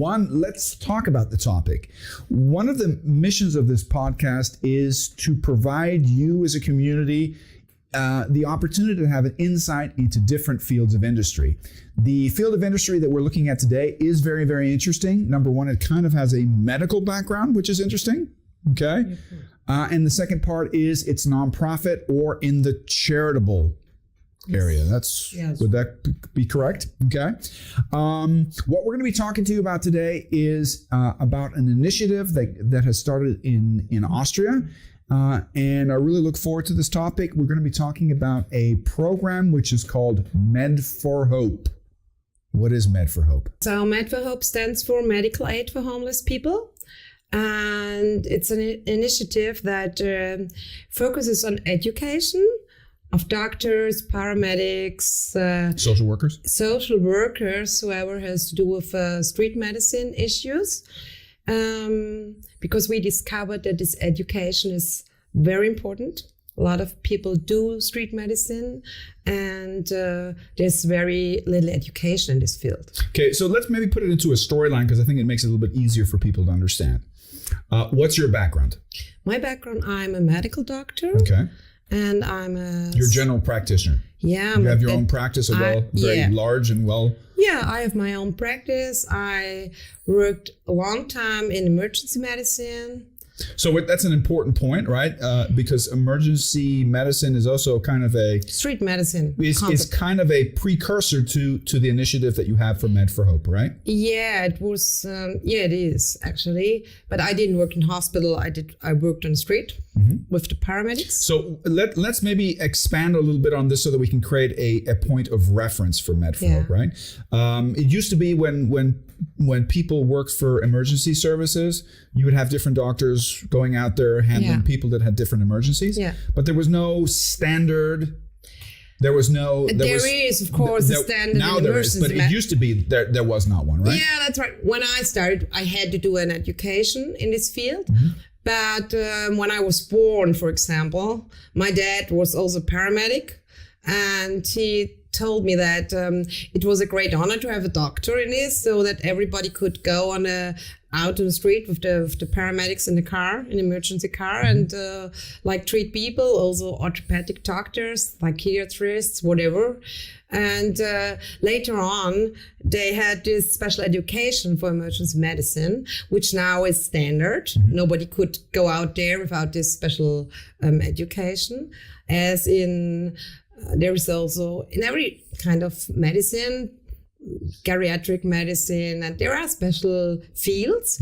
One, let's talk about the topic. One of the missions of this podcast is to provide you as a community the opportunity to have an insight into different fields of industry. The field of industry that we're looking at today is very, very interesting. Number one, it kind of has a medical background, which is interesting. Okay. And the second part is it's nonprofit or in the charitable area. Would that be correct? Okay. What we're going to be talking to you about today is about an initiative that has started in Austria. And I really look forward to this topic. We're going to be talking about a program which is called Med4Hope. What is Med4Hope? So Med4Hope stands for Medical Aid for Homeless People. And it's an initiative that focuses on education of doctors, paramedics, social workers, whoever has to do with street medicine issues. Because we discovered that this education is very important. A lot of people do street medicine, and there's very little education in this field. Okay, so let's maybe put it into a storyline because I think it makes it a little bit easier for people to understand. What's your background? My background, I'm a medical doctor. Okay. And I'm You're a general practitioner. Yeah. You have your own practice, very large and well. Yeah, I have my own practice. I worked a long time in emergency medicine. So that's an important point, right? Because emergency medicine is also kind of a... Street medicine. Is kind of a precursor to the initiative that you have for Med4Hope, right? Yeah, it was. It is actually. But I didn't work in hospital. I worked on the street with the paramedics. So let's maybe expand a little bit on this so that we can create a point of reference for Med4Hope, right? It used to be when people worked for emergency services, you would have different doctors going out there handling people that had different emergencies. Yeah. But there was no standard. There is, of course, a standard. Now there is, but it used to be there was not one, right? Yeah, that's right. When I started, I had to do an education in this field. But when I was born, for example, my dad was also a paramedic, and he told me that it was a great honor to have a doctor in this, so that everybody could go out on the street with the paramedics in the emergency car, and treat people, also orthopedic doctors, psychiatrists, whatever. And later on, they had this special education for emergency medicine, which now is standard. Nobody could go out there without this special education, as in... there is also in every kind of medicine, geriatric medicine, and there are special fields.